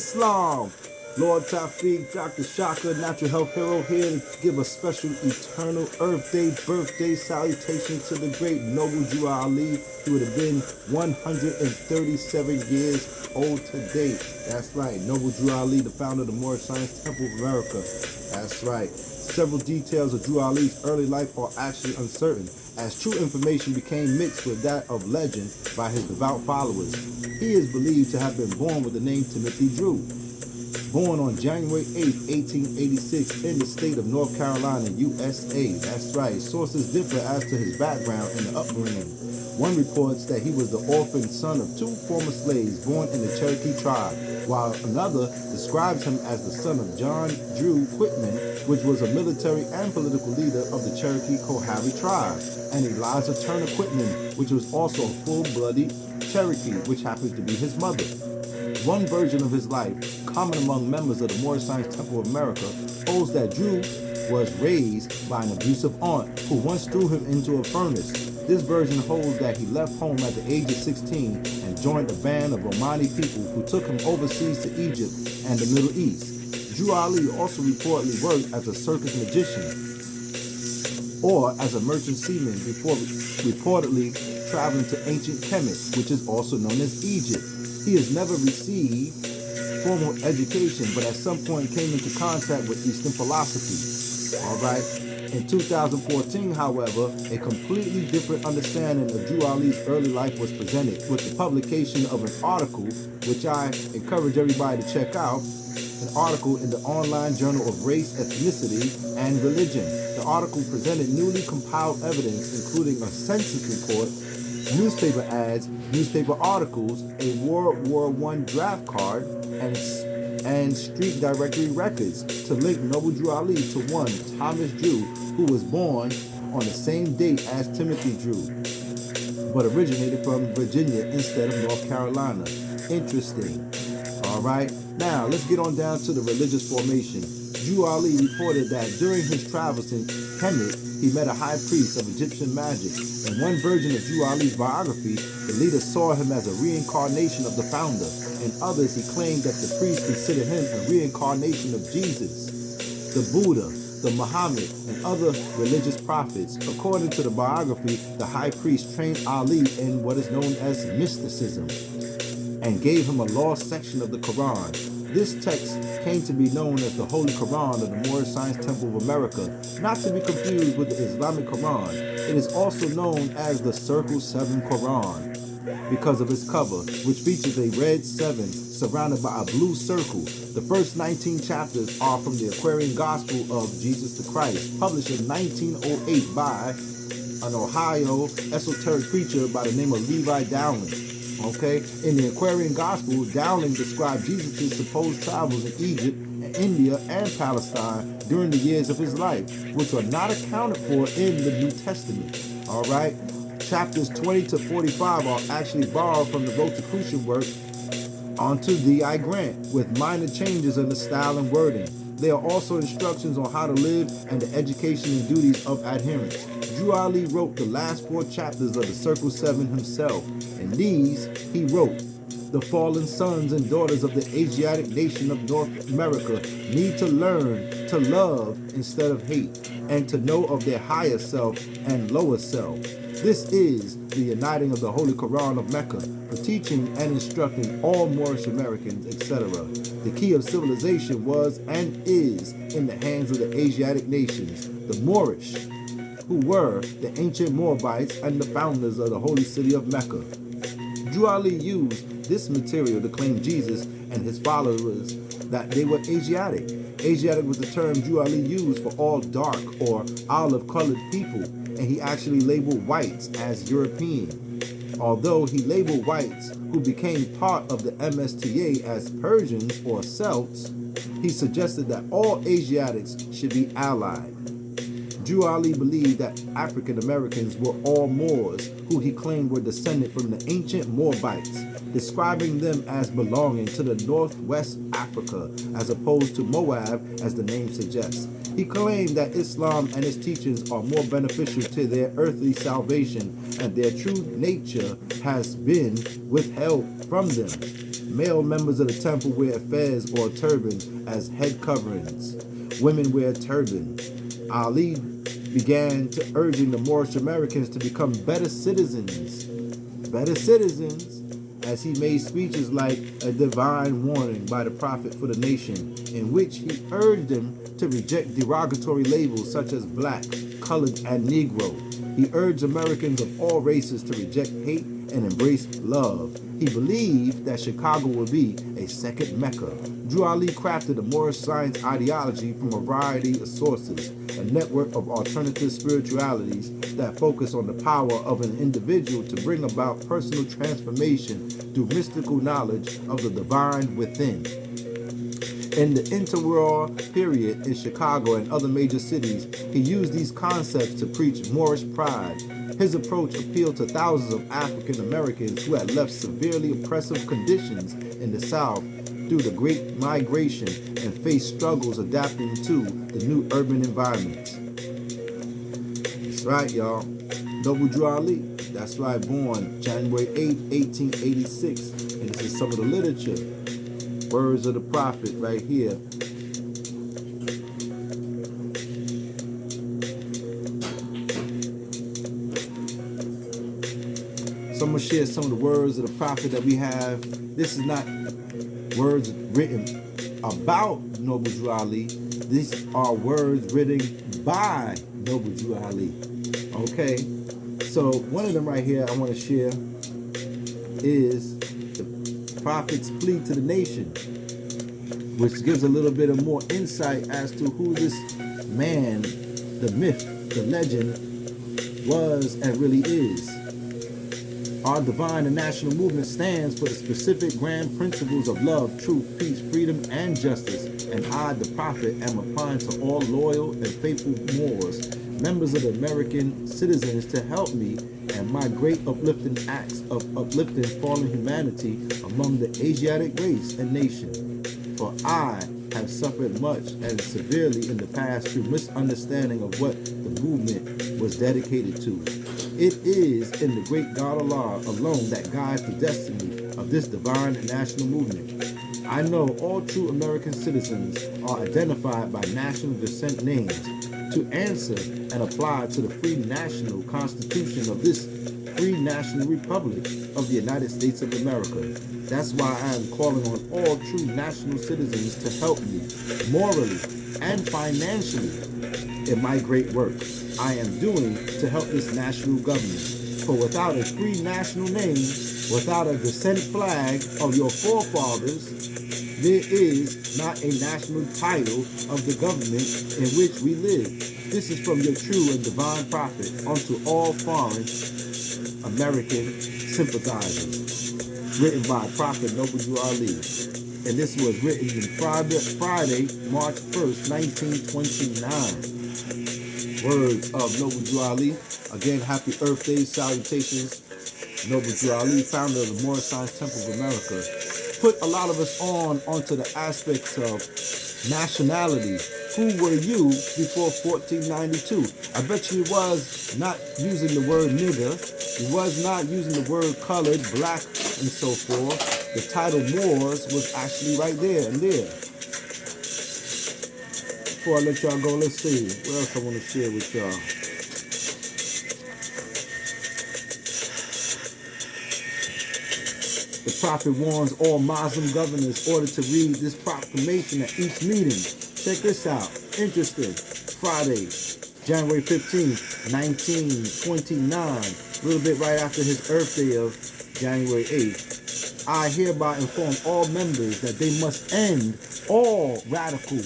Islam. Lord Tafiq, Dr. Shaka, Natural Health Hero, here to give a special eternal Earth Day birthday salutation to the great noble Jew Ali. He would have been 137 years old today. That's right, noble Jew Ali, the founder of the Moorish Science Temple of America. That's right. Several details of Jew Ali's early life are actually uncertain, as true information became mixed with that of legend by his devout followers. He is believed to have been born with the name Timothy Drew. Born on January 8, 1886 in the state of North Carolina, USA. That's right. Sources differ as to his background and the upbringing. One reports that he was the orphaned son of two former slaves born in the Cherokee tribe, while another describes him as the son of John Drew Quitman, which was a military and political leader of the Cherokee Cohabe tribe, and Eliza Turner Quitman, which was also a full-blooded Cherokee, which happens to be his mother. One version of his life, common among members of the Moorish Science Temple of America, holds that Drew was raised by an abusive aunt who once threw him into a furnace. This version holds that he left home at the age of 16 and joined a band of Romani people who took him overseas to Egypt and the Middle East. Drew Ali also reportedly worked as a circus magician or as a merchant seaman before reportedly traveling to ancient Kemet, which is also known as Egypt. He has never received formal education, but at some point came into contact with Eastern philosophy. All right. In 2014, however, a completely different understanding of Drew Ali's early life was presented with the publication of an article, which I encourage everybody to check out, an article in the online Journal of Race, Ethnicity, and Religion. The article presented newly compiled evidence, including a census report, newspaper ads, newspaper articles, a World War I draft card, and street directory records to link Noble Drew Ali to one Thomas Drew, who was born on the same date as Timothy Drew, but originated from Virginia instead of North Carolina. Interesting. All right, now let's get on down to the religious formation. Drew Ali reported that during his travels in Kemet, he met a high priest of Egyptian magic. In one version of Drew Ali's biography, the leader saw him as a reincarnation of the founder. In others, he claimed that the priest considered him a reincarnation of Jesus, the Buddha, the Muhammad, and other religious prophets. According to the biography, the high priest trained Ali in what is known as mysticism and gave him a lost section of the Quran. This text came to be known as the Holy Quran of the Moorish Science Temple of America, not to be confused with the Islamic Quran. It is also known as the Circle 7 Quran because of its cover, which features a red 7 surrounded by a blue circle. The first 19 chapters are from the Aquarian Gospel of Jesus the Christ, published in 1908 by an Ohio esoteric preacher by the name of Levi Dowling. Okay, in the Aquarian Gospel, Dowling described Jesus' supposed travels in Egypt, India, and Palestine during the years of his life, which are not accounted for in the New Testament. All right, chapters 20 to 45 are actually borrowed from the Rosicrucian work onto D.I. Grant, with minor changes in the style and wording. There are also instructions on how to live and the education and duties of adherents. Drew Ali wrote the last 4 chapters of the Circle 7 himself. In these, he wrote, "The fallen sons and daughters of the Asiatic nation of North America need to learn to love instead of hate, and to know of their higher self and lower self. This is the uniting of the Holy Quran of Mecca for teaching and instructing all Moorish Americans, etc. The key of civilization was and is in the hands of the Asiatic nations, the Moorish, who were the ancient Moabites and the founders of the holy city of Mecca." Drew Ali used this material to claim Jesus and his followers that they were Asiatic. Asiatic was the term Drew Ali used for all dark or olive-colored people, and he actually labeled whites as European. Although he labeled whites who became part of the MSTA as Persians or Celts, he suggested that all Asiatics should be allied. Drew Ali believed that African Americans were all Moors, who he claimed were descended from the ancient Moabites, describing them as belonging to the Northwest Africa, as opposed to Moab, as the name suggests. He claimed that Islam and its teachings are more beneficial to their earthly salvation, and their true nature has been withheld from them. Male members of the temple wear fez or turban as head coverings. Women wear turban. Ali began to urging the Moorish Americans to become better citizens, as he made speeches like a divine warning by the prophet for the nation, in which he urged them to reject derogatory labels such as black, colored, and Negro. He urged Americans of all races to reject hate and embrace love. He believed that Chicago would be a second Mecca. Drew Ali crafted a Moorish science ideology from a variety of sources, a network of alternative spiritualities that focus on the power of an individual to bring about personal transformation through mystical knowledge of the divine within. In the interwar period in Chicago and other major cities, he used these concepts to preach Moorish pride. His approach appealed to thousands of African Americans who had left severely oppressive conditions in the South through the Great Migration and faced struggles adapting to the new urban environment. That's right, y'all. Noble Drew Ali. That's right, born January 8th, 1886. And this is some of the literature. Words of the prophet right here. So I'm going to share some of the words of the prophet that we have. This is not words written about Noble Drew Ali. These are words written by Noble Drew Ali. Okay? So one of them right here I want to share is the prophet's plea to the nation, which gives a little bit of more insight as to who this man, the myth, the legend was and really is. Our divine and national movement stands for the specific grand principles of love, truth, peace, freedom, and justice. And I, the prophet, am applying to all loyal and faithful Moors, members of the American citizens, to help me and my great uplifting acts of uplifting fallen humanity among the Asiatic race and nation. For I have suffered much and severely in the past through misunderstanding of what the movement was dedicated to. It is in the great God Allah alone that guides the destiny of this divine national movement. I know all true American citizens are identified by national descent names to answer and apply to the free national constitution of this free national republic of the United States of America. That's why I am calling on all true national citizens to help me morally and financially in my great work I am doing to help this national government. For without a free national name, without a descent flag of your forefathers, there is not a national title of the government in which we live. This is from your true and divine prophet unto all foreign American sympathizers. Written by Prophet Noble Drew Ali. And this was written on Friday, March 1st, 1929. Words of Noble Drew Ali. Again, happy Earth Day salutations. Noble Drew Ali, founder of the Moorish Science Temple of America, put a lot of us onto the aspects of nationality. Who were you before 1492? I bet you was not using the word nigger. You was not using the word colored, black, and so forth. The title Moors was actually right there and there. Before I let y'all go, let's see what else I want to share with y'all. The prophet warns all Muslim governors ordered to read this proclamation at each meeting. Check this out. Interesting. Friday, January 15th, 1929. A little bit right after his Earth Day of January 8th. I hereby inform all members that they must end all radical,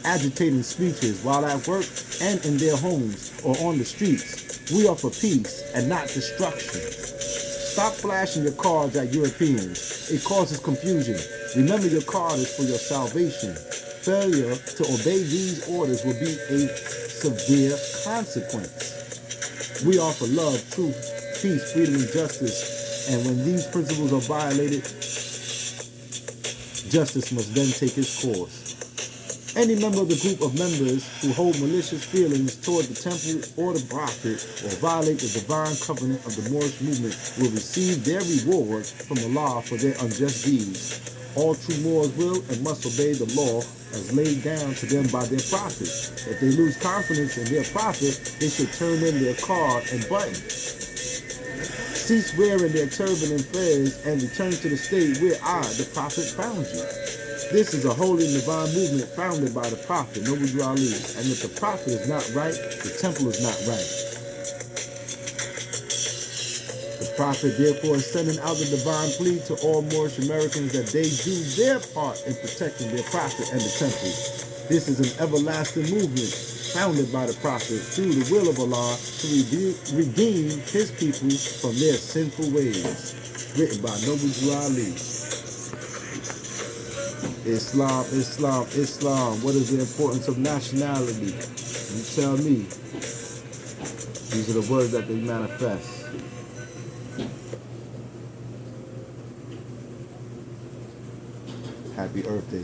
agitating speeches while at work and in their homes or on the streets. We are for peace and not destruction. Stop flashing your cards at Europeans. It causes confusion. Remember, your card is for your salvation. Failure to obey these orders will be a severe consequence. We are for love, truth, peace, freedom, and justice. And when these principles are violated, justice must then take its course. Any member of the group of members who hold malicious feelings toward the temple or the prophet or violate the divine covenant of the Moorish movement will receive their reward from Allah for their unjust deeds. All true Moors will and must obey the law as laid down to them by their prophet. If they lose confidence in their prophet, they should turn in their card and button, cease wearing their turban and fez, and return to the state where I, the prophet, found you. This is a holy and divine movement founded by the prophet, Noble Drew Ali, and if the prophet is not right, the temple is not right. The prophet therefore is sending out the divine plea to all Moorish Americans that they do their part in protecting their prophet and the temple. This is an everlasting movement founded by the prophet through the will of Allah to redeem his people from their sinful ways. Written by Noble Drew Ali. Islam, Islam, Islam. What is the importance of nationality? You tell me. These are the words that they manifest. Happy Earth Day.